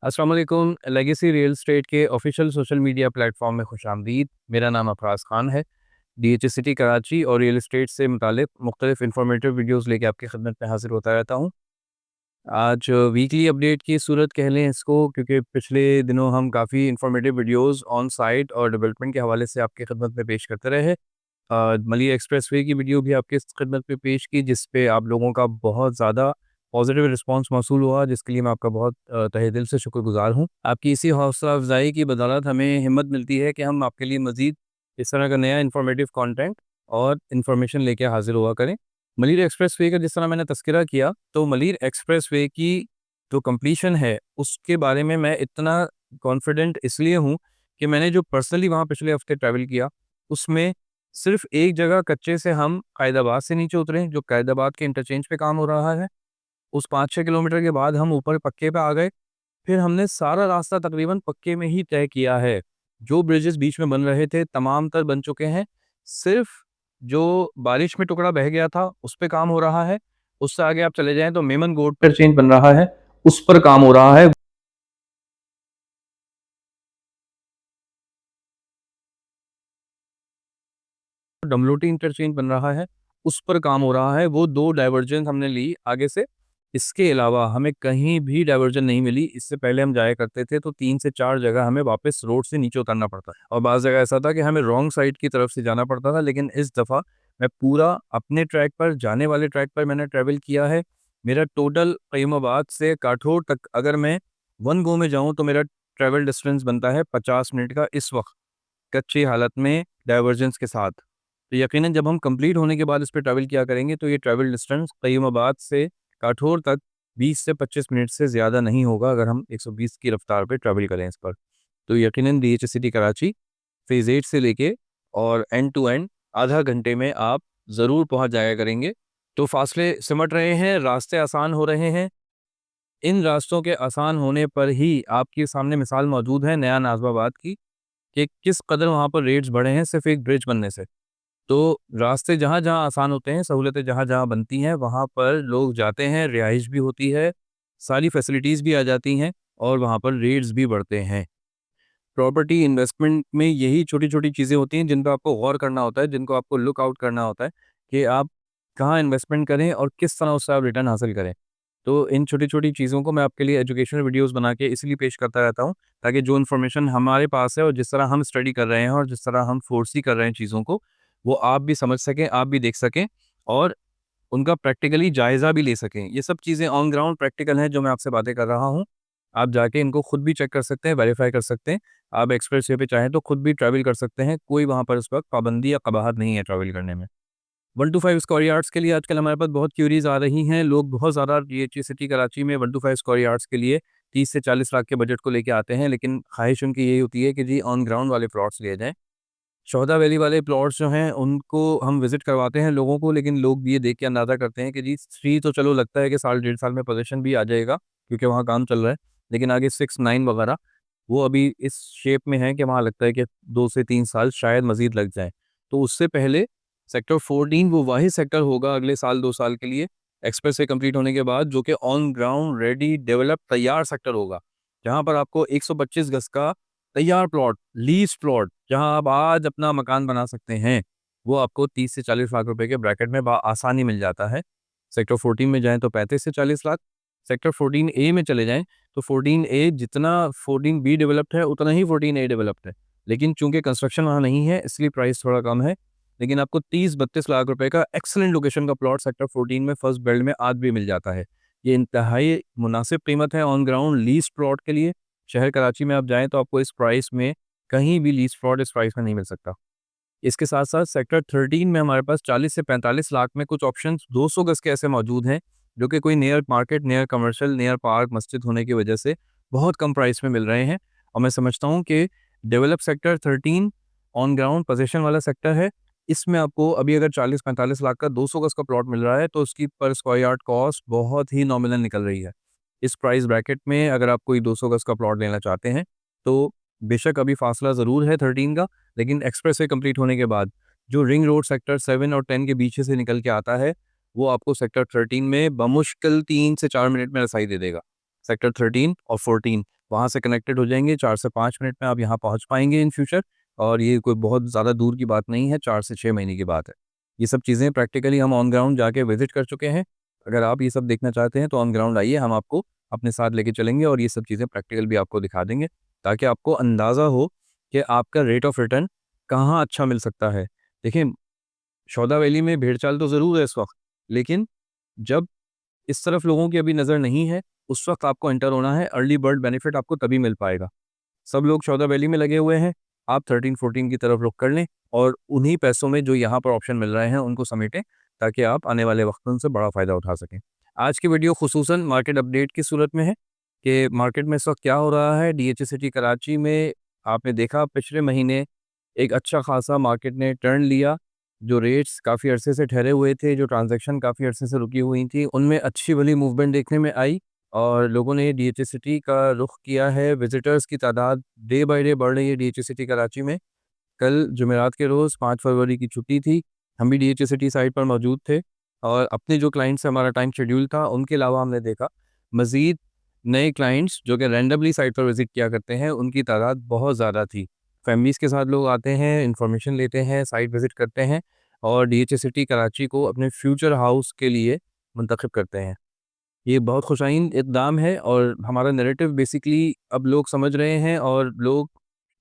अस्सलाम वालेकुम। Legacy real estate के ऑफिशियल सोशल मीडिया प्लेटफॉर्म में खुशामदीद। मेरा नाम अफराज खान है। डीएच सिटी कराची और रियल एस्टेट से मुतालिक मुख्तलिफ इंफॉर्मेटिव वीडियोस लेके आपकी खिदमत में हाजिर होता रहता हूँ। आज वीकली अपडेट की सूरत कह लें इसको, क्योंकि पिछले दिनों हम काफ़ी इंफॉर्मेटिव वीडियोस ऑन साइट और डेवलपमेंट के हवाले से आपकी खिदमत में पेश करते रहे। मलिर एक्सप्रेसवे की वीडियो भी आपकी खिदमत में पेश की, जिस पे आप लोगों का बहुत ज़्यादा पॉजिटिव रिस्पांस मौसूल हुआ, जिसके लिए मैं आपका बहुत तहे दिल से शुक्रगुजार हूँ। आपकी इसी हौसला अफजाई की बदौलत हमें हिम्मत मिलती है कि हम आपके लिए मज़ीद इस तरह का नया इन्फॉर्मेटिव कंटेंट और इन्फॉर्मेशन लेके हाजिर हुआ करें। मलिर एक्सप्रेसवे का जिस तरह मैंने तज़किरा किया, तो मलिर एक्सप्रेसवे की जो कंप्लीशन है, उसके बारे में मैं इतना कॉन्फिडेंट इसलिए हूँ कि मैंने जो पर्सनली वहाँ पिछले हफ़्ते ट्रैवल किया, उसमें सिर्फ़ एक जगह कच्चे से हम कायदाबाद से नीचे उतरे, जो कायदाबाद के इंटरचेंज पे काम हो रहा है। उस 5-6 किलोमीटर के बाद हम ऊपर पक्के पे आ गए। फिर हमने सारा रास्ता तकरीबन पक्के में ही तय किया है। जो ब्रिजेज़ बीच में बन रहे थे, तमाम तर बन चुके हैं। सिर्फ़ जो बारिश में टुकड़ा बह गया था, उस पे काम हो रहा है। उससे आगे आप चले जाएँ तो मेमन गोड इंटरचेंज बन रहा है, उस पर काम हो रहा है। डमलोटी इंटरचेंज बन रहा है, उस पर काम हो रहा है। वो 2 डाइवर्जन हमने ली आगे से। इसके अलावा हमें कहीं भी डाइवर्जन नहीं मिली। इससे पहले हम जाया करते थे तो 3 से 4 जगह हमें वापस रोड से नीचे उतरना पड़ता और बाज़ जगह ऐसा था कि हमें रॉन्ग साइड की तरफ से जाना पड़ता था। लेकिन इस दफ़ा मैं पूरा अपने ट्रैक पर, जाने वाले ट्रैक पर मैंने ट्रैवल किया है। मेरा टोटल क़य्युमाबाद से काठोर तक अगर मैं वन गो में जाऊँ तो मेरा ट्रैवल डिस्टेंस बनता है 50 मिनट का इस वक़्त, कच्ची हालत में डाइवर्जेंस के साथ। तो यकीनन जब हम कंप्लीट होने के बाद इस पे ट्रैवल किया करेंगे तो ये ट्रैवल डिस्टेंस क़य्युमाबाद से काठोर तक 20 से 25 मिनट से ज़्यादा नहीं होगा अगर हम 120 की रफ़्तार पे ट्रैवल करें इस पर। तो यकीनन डीएच सिटी कराची फ़ेज़ 8 से लेके और एंड टू एंड आधा घंटे में आप ज़रूर पहुँच जाया करेंगे। तो फ़ासले सिमट रहे हैं, रास्ते आसान हो रहे हैं। इन रास्तों के आसान होने पर ही आपके सामने मिसाल मौजूद है नया नाज़िमाबाद की, कि किस कदर वहाँ पर रेट्स बढ़े हैं सिर्फ़ एक ब्रिज बनने से। तो रास्ते जहाँ-जहाँ आसान होते हैं, सहूलतें जहाँ-जहाँ बनती हैं, वहाँ पर लोग जाते हैं, रिहाइश भी होती है, सारी फैसिलिटीज़ भी आ जाती हैं और वहाँ पर रेट्स भी बढ़ते हैं। प्रॉपर्टी इन्वेस्टमेंट में यही छोटी-छोटी चीज़ें होती हैं जिन पे आपको गौर करना होता है, जिनको आपको लुक आउट करना होता है कि आप कहाँ इन्वेस्टमेंट करें और किस तरह उससे आप रिटर्न हासिल करें। तो इन छोटी-छोटी चीज़ों को मैं आपके लिए एजुकेशनल वीडियोज़ बना के इसलिए पेश करता रहता हूँ, ताकि जो इन्फॉर्मेशन हमारे पास है और जिस तरह हम स्टडी कर रहे हैं और जिस तरह हम फ़ोरसी कर रहे हैं चीज़ों को, वो आप भी समझ सकें, आप भी देख सकें और उनका प्रैक्टिकली जायज़ा भी ले सकें। ये सब चीज़ें ऑन ग्राउंड प्रैक्टिकल हैं जो मैं आपसे बातें कर रहा हूँ। आप जाके इनको खुद भी चेक कर सकते हैं, वेरीफ़ाई कर सकते हैं। आप एक्सप्रेसवे पे चाहें तो खुद भी ट्रैवल कर सकते हैं। कोई वहाँ पर इस वक़्त पाबंदी या कबाहत नहीं है ट्रैवल करने में। 1 टू 5 स्क्वायर यार्ड्स के लिए आजकल हमारे पास बहुत क्यूरीज़ आ रही हैं। लोग बहुत ज़्यादा डीएचए सिटी कराची में 1 टू 5 स्क्वायर यार्ड्स के लिए 30 से 40 लाख के बजट को लेके आते हैं, लेकिन ख़्वाहिश उनकी यही होती है कि जी ऑन ग्राउंड वाले प्लॉट्स लिए जाएँ। शोधा वैली वाले प्लॉट्स जो हैं उनको हम विज़िट करवाते हैं लोगों को, लेकिन लोग ये देख के अंदाज़ा करते हैं कि जी 3 तो चलो लगता है कि साल डेढ़ साल में पोज़ीशन भी आ जाएगा, क्योंकि वहाँ काम चल रहा है। लेकिन आगे 6, 9 वगैरह वो अभी इस शेप में है कि वहाँ लगता है कि 2 से 3 साल शायद मज़ीद लग जाएँ। तो उससे पहले सेक्टर 14 वो वाहिद सेक्टर होगा अगले साल 2 साल के लिए, एक्सप्रेसवे कंप्लीट होने के बाद, जो कि ऑन ग्राउंड रेडी डेवलप तैयार सेक्टर होगा। जहाँ पर आपको 125 गज़ का तैयार प्लॉट, लीज़ प्लॉट, जहाँ आप आज अपना मकान बना सकते हैं, वो आपको 30 से 40 लाख रुपए के ब्रैकेट में आसानी मिल जाता है। सेक्टर 14 में जाएँ तो 35 से 40 लाख, सेक्टर 14 ए में चले जाएँ तो 14 ए जितना 14 बी डेवलप्ड है, उतना ही 14 ए डेवलप्ड है। लेकिन चूँकि कंस्ट्रक्शन वहाँ नहीं है, इसलिए प्राइस थोड़ा कम है। लेकिन आपको 30-32 लाख रुपए का एक्सीलेंट लोकेशन का प्लॉट सेक्टर 14 में फर्स्ट बिल्ड में आज भी मिल जाता है। ये इंतहाई मुनासिब कीमत है ऑन ग्राउंड लीज़ प्लॉट के लिए। शहर कराची में आप जाएँ तो आपको इस प्राइस में कहीं भी लीज़ प्लॉट इस प्राइस में नहीं मिल सकता। इसके साथ-साथ सेक्टर 13 में हमारे पास 40 से 45 लाख में कुछ ऑप्शंस 200 गज़ के ऐसे मौजूद हैं, जो कि कोई near market, near commercial, near park, मस्जिद होने की वजह से बहुत कम प्राइस में मिल रहे हैं। और मैं समझता हूँ कि develop sector 13 on ground position वाला सेक्टर है। इसमें आपको अभी अगर 40-45 लाख का 200 गज़ का प्लॉट मिल रहा है, तो उसकी पर स्क्वायर यार्ड कॉस्ट बहुत ही नॉमिनल निकल रही है। इस प्राइस ब्रैकेट में अगर आप कोई 200 गज़ का प्लॉट लेना चाहते हैं, तो बेशक अभी फ़ासला ज़रूर है 13 का, लेकिन एक्सप्रेसवे कंप्लीट होने के बाद जो रिंग रोड सेक्टर 7 और 10 के बीच से निकल के आता है, वो आपको सेक्टर 13 में बमुश्किल 3 से 4 मिनट में रसाई दे देगा। सेक्टर 13 और 14 वहाँ से कनेक्टेड हो जाएंगे, 4 से 5 मिनट में आप यहाँ पहुँच पाएंगे इन फ्यूचर। और ये कोई बहुत ज़्यादा दूर की बात नहीं है, 4 से 6 महीने की बात है। ये सब चीज़ें प्रैक्टिकली हम ऑन ग्राउंड जाके विजिट कर चुके हैं। अगर आप ये सब देखना चाहते हैं तो ऑन ग्राउंड आइए, हम आपको अपने साथ लेके चलेंगे और ये सब चीज़ें प्रैक्टिकल भी आपको दिखा देंगे, ताकि आपको अंदाज़ा हो कि आपका रेट ऑफ रिटर्न कहाँ अच्छा मिल सकता है। देखिए, सौदा वैली में भेड़-चाल तो ज़रूर है इस वक़्त, लेकिन जब इस तरफ लोगों की अभी नज़र नहीं है, उस वक़्त आपको एंटर होना है। अर्ली बर्ड बेनिफिट आपको तभी मिल पाएगा। सब लोग सौदा वैली में लगे हुए हैं, आप 13-14 की तरफ रुख कर लें और उन्हीं पैसों में जो यहाँ पर ऑप्शन मिल रहे हैं, उनको समेटें, ताकि आप आने वाले वक़्त में उनसे बड़ा फ़ायदा उठा सकें। आज की वीडियो ख़ुसूसन मार्केट अपडेट की सूरत में है कि मार्केट में इस वक़्त क्या हो रहा है। डीएचए सिटी कराची में आपने देखा पिछले महीने एक अच्छा खासा मार्केट ने टर्न लिया। जो रेट्स काफ़ी अरसे से ठहरे हुए थे, जो ट्रांज़ैक्शन काफ़ी अरसे से रुकी हुई थी, उनमें अच्छी भली मूवमेंट देखने में आई और लोगों ने डीएचए सिटी का रुख किया है। विज़िटर्स की तादाद डे बाय डे बढ़ रही है डीएचए सिटी कराची में। कल जुमेरात के रोज़ 5 फरवरी की छुट्टी थी। हम भी डीएचए सिटी साइट पर मौजूद थे और अपने जो क्लाइंट्स से हमारा टाइम शेड्यूल था, उनके अलावा हमने देखा मज़ीद नए क्लाइंट्स जो कि रैंडमली साइट पर विज़िट किया करते हैं, उनकी तादाद बहुत ज़्यादा थी। फैमिलीज़ के साथ लोग आते हैं, इन्फॉर्मेशन लेते हैं, साइट विज़िट करते हैं और डीएचए सिटी कराची को अपने फ्यूचर हाउस के लिए मुंतखब करते हैं। ये बहुत खुशाइन इक़दाम है और हमारा नैरेटिव बेसिकली अब लोग समझ रहे हैं और लोग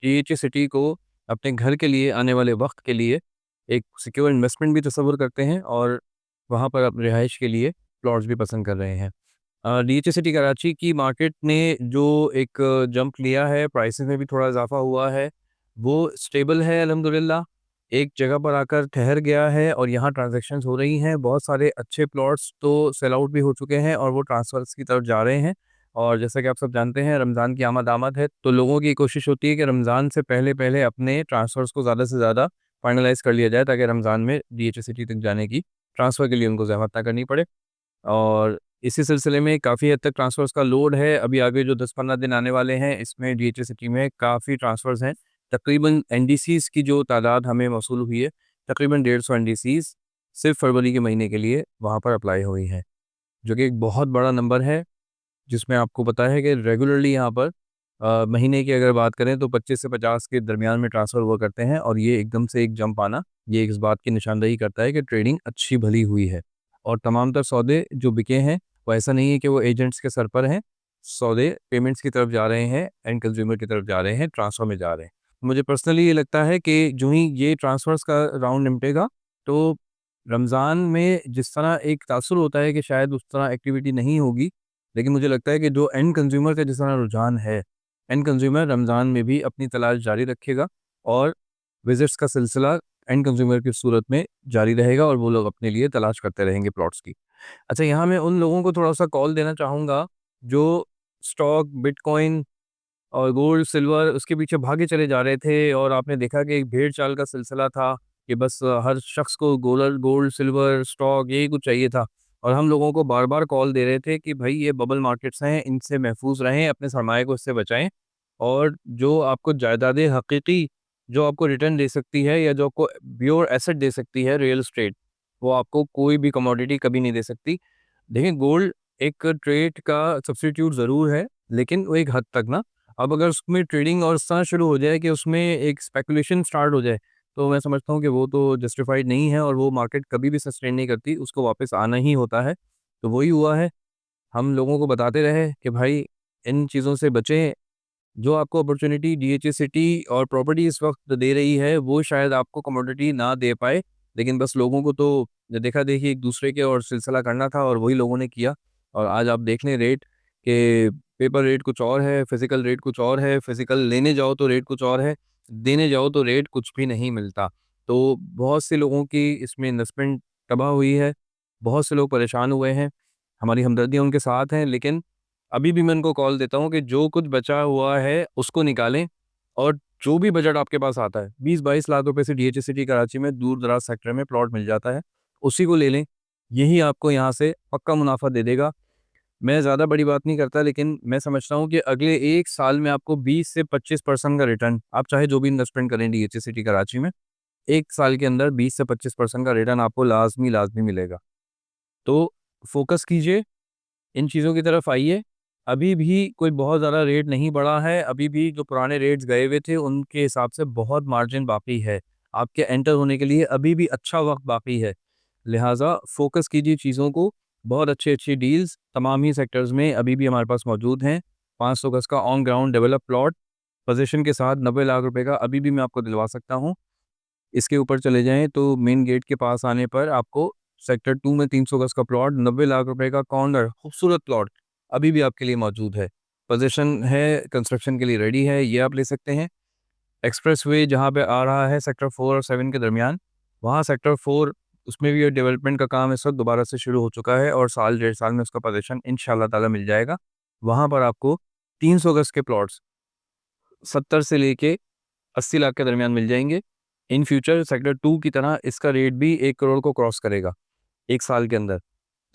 डीएचए सिटी को अपने घर के लिए आने वाले वक्त के लिए एक सिक्योर इन्वेस्टमेंट भी तस्वुर करते हैं और वहाँ पर अपनी रिहाइश के लिए प्लॉट्स भी पसंद कर रहे हैं। डीएचए सिटी कराची की मार्केट ने जो एक जंप लिया है, प्राइसेस में भी थोड़ा इजाफा हुआ है, वो स्टेबल है अल्हम्दुलिल्लाह। एक जगह पर आकर ठहर गया है और यहाँ ट्रांजैक्शंस हो रही हैं। बहुत सारे अच्छे प्लॉट्स तो सेल आउट भी हो चुके हैं और वो ट्रांसफ़र्स की तरफ जा रहे हैं। और जैसा कि आप सब जानते हैं, रमज़ान की आमद है, तो लोगों की कोशिश होती है कि रमज़ान से पहले-पहले अपने ट्रांसफ़र्स को ज़्यादा से ज़्यादा फाइनलाइज़ कर लिया जाए, ताकि रमज़ान में डीएचए सिटी तक जाने की ट्रांसफ़र के लिए उनको ज़हमत ना करनी पड़े। और इसी सिलसिले में काफ़ी हद तक ट्रांसफ़र्स का लोड है। अभी आगे जो 10-15 दिन आने वाले हैं, इसमें डीएचए सिटी में काफ़ी ट्रांसफ़र्स हैं। तकरीबन एनडीसीज़ की जो तादाद हमें मौसूल हुई है, तकरीबन 150 एनडीसीज़ सिर्फ़ फरवरी के महीने के लिए वहाँ पर अप्लाई हुई हैं, जो कि एक बहुत बड़ा नंबर है, जिसमें आपको पता है कि रेगुलरली यहाँ पर महीने की अगर बात करें तो 25 से 50 के दरमियान में ट्रांसफ़र हुआ करते हैं और ये एकदम से एक जंप आना, ये इस बात की निशानदेही करता है कि ट्रेडिंग अच्छी भली हुई है। और तमाम तर सौदे जो बिके हैं, वो ऐसा नहीं है कि वो एजेंट्स के सर पर हैं। सौदे पेमेंट्स की तरफ जा रहे हैं, एंड कंज़्यूमर की तरफ जा रहे हैं, ट्रांसफ़र में जा रहे हैं। मुझे पर्सनली ये लगता है कि जो ही ये ट्रांसफ़र्स का राउंड निपटेगा, तो रमज़ान में जिस तरह एक तासुर होता है कि शायद उस तरह एक्टिविटी नहीं होगी, लेकिन मुझे लगता है कि जो एंड कंज़्यूमर का जिस तरह रुझान है, एंड कंज़्यूमर रमज़ान में भी अपनी तलाश जारी रखेगा और विज़िट्स का सिलसिला एंड कंज़्यूमर की सूरत में जारी रहेगा और वो लोग अपने लिए तलाश करते रहेंगे प्लॉट्स की। अच्छा, यहाँ मैं उन लोगों को थोड़ा-सा कॉल देना चाहूँगा, जो स्टॉक, बिटकॉइन और गोल्ड, सिल्वर उसके पीछे भागे चले जा रहे थे और आपने देखा कि एक भेड़-चाल का सिलसिला था कि बस हर शख्स को गोल्ड, सिल्वर, स्टॉक यही कुछ चाहिए था और हम लोगों को बार-बार कॉल दे रहे थे कि भाई ये बबल मार्केट्स हैं, इनसे महफूज़ रहें, अपने सरमाए को इससे बचाएँ और जो आपको जायदादें हकीकी जो आपको रिटर्न दे सकती है या जो आपको प्योर एसेट दे सकती है, रियल एस्टेट, वो आपको कोई भी कमोडिटी कभी नहीं दे सकती। देखिए, गोल्ड एक ट्रेड का सब्स्टिट्यूट ज़रूर है, लेकिन वो एक हद तक ना। अब अगर उसमें ट्रेडिंग और इस तरह शुरू हो जाए कि उसमें एक स्पेकुलेशन स्टार्ट हो जाए, तो मैं समझता हूँ कि वो तो जस्टिफाइड नहीं है और वो मार्केट कभी भी सस्टेन नहीं करती, उसको वापस आना ही होता है। तो वही हुआ है, हम लोगों को बताते रहे कि भाई इन चीज़ों से बचें। जो आपको अपॉर्च्युनिटी डीएचए सिटी और प्रॉपर्टी इस वक़्त दे रही है, वो शायद आपको कमोडिटी ना दे पाए, लेकिन बस लोगों को तो देखा-देखी एक-दूसरे के और सिलसिला करना था और वही लोगों ने किया। और आज आप देख लें रेट के पेपर रेट कुछ और है, फिज़िकल रेट कुछ और है, फिज़िकल लेने जाओ तो रेट कुछ और है, देने जाओ तो रेट कुछ भी नहीं मिलता। तो बहुत से लोगों की इसमें इन्वेस्टमेंट तबाह हुई है, बहुत से लोग परेशान हुए हैं, हमारी हमदर्दियाँ उनके साथ हैं, लेकिन अभी भी मैं उनको कॉल देता हूँ कि जो कुछ बचा हुआ है उसको निकालें और जो भी बजट आपके पास आता है, 20-22 लाख रुपए से डीएचए सिटी कराची में दूर-दराज सेक्टर में प्लॉट मिल जाता है, उसी को ले लें। यही आपको यहाँ से पक्का मुनाफ़ा दे देगा। मैं ज़्यादा बड़ी बात नहीं करता, लेकिन मैं समझता हूँ कि अगले 1 साल में आपको 20 से 25% का रिटर्न, आप चाहे जो भी इन्वेस्टमेंट करें डीएचए सिटी कराची में, 1 साल के अंदर 20 से 25% का रिटर्न आपको लाज़मी मिलेगा। तो फ़ोकस कीजिए, इन चीज़ों की तरफ आइए अभी भी कोई बहुत ज़्यादा रेट नहीं बढ़ा है, अभी भी जो पुराने रेट्स गए हुए थे उनके हिसाब से बहुत मार्जिन बाकी है। आपके एंटर होने के लिए अभी भी अच्छा वक़्त बाकी है। लिहाज़ा फ़ोकस कीजिए चीज़ों को, बहुत अच्छी-अच्छी डील्स तमाम ही सेक्टर्स में अभी भी हमारे पास मौजूद हैं। 500 गज़ का on ground develop plot position के साथ 90 लाख रुपए का अभी भी मैं आपको दिलवा सकता हूँ। इसके ऊपर चले जाएँ तो मेन गेट के पास आने पर आपको सेक्टर 2 में 300 गज़ का प्लॉट 90 लाख रुपए का कॉर्नर खूबसूरत प्लॉट अभी भी आपके लिए मौजूद है। पोज़ीशन है, कंस्ट्रक्शन के लिए रेडी है, ये आप ले सकते हैं। एक्सप्रेसवे जहाँ पे आ रहा है सेक्टर 4 और 7 के दरमियान, वहाँ सेक्टर 4 उसमें भी डेवलपमेंट का काम इस वक़्त दोबारा से शुरू हो चुका है और साल डेढ़ साल में उसका पोज़ीशन इंशाअल्लाह ताला मिल जाएगा। वहाँ पर आपको 300 गज़ के प्लॉट्स 70 से लेके 80 लाख के दरमियान मिल जाएँगे। इन फ्यूचर सेक्टर 2 की तरह इसका रेट भी 1 करोड़ को क्रॉस करेगा, 1 साल के अंदर।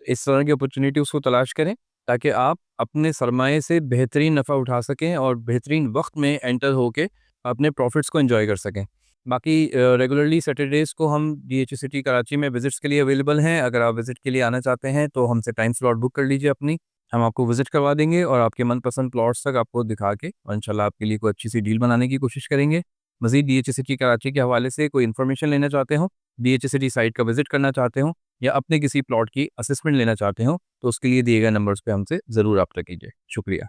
इस तरह की अपॉर्च्युनिटीज़ को तलाश करें, ताकि आप अपने सरमाए से बेहतरीन नफ़ा उठा सकें और बेहतरीन वक़्त में एंटर होके अपने प्रॉफ़िट्स को एन्जॉय कर सकें। बाकी रेगुलरली सैटरडेज़ को हम डीएचए सिटी कराची में विज़िट्स के लिए अवेलेबल हैं। अगर आप विज़िट के लिए आना चाहते हैं, तो हमसे टाइम स्लॉट बुक कर लीजिए अपनी। हम आपको विज़िट करवा देंगे और आपके मनपसंद प्लॉट्स तक आपको दिखा के और इंशाल्लाह आपके लिए कोई अच्छी-सी डील बनाने की कोशिश करेंगे। मज़ीद डीएचए सिटी कराची के हवाले से कोई इन्फॉर्मेशन लेना चाहते हो, डीएचए सिटी साइट का विज़िट करना चाहते हो या अपने किसी प्लॉट की असेसमेंट लेना चाहते हो, तो उसके लिए दिए गए नंबर्स पे हमसे ज़रूर रब्ता कीजिए। शुक्रिया।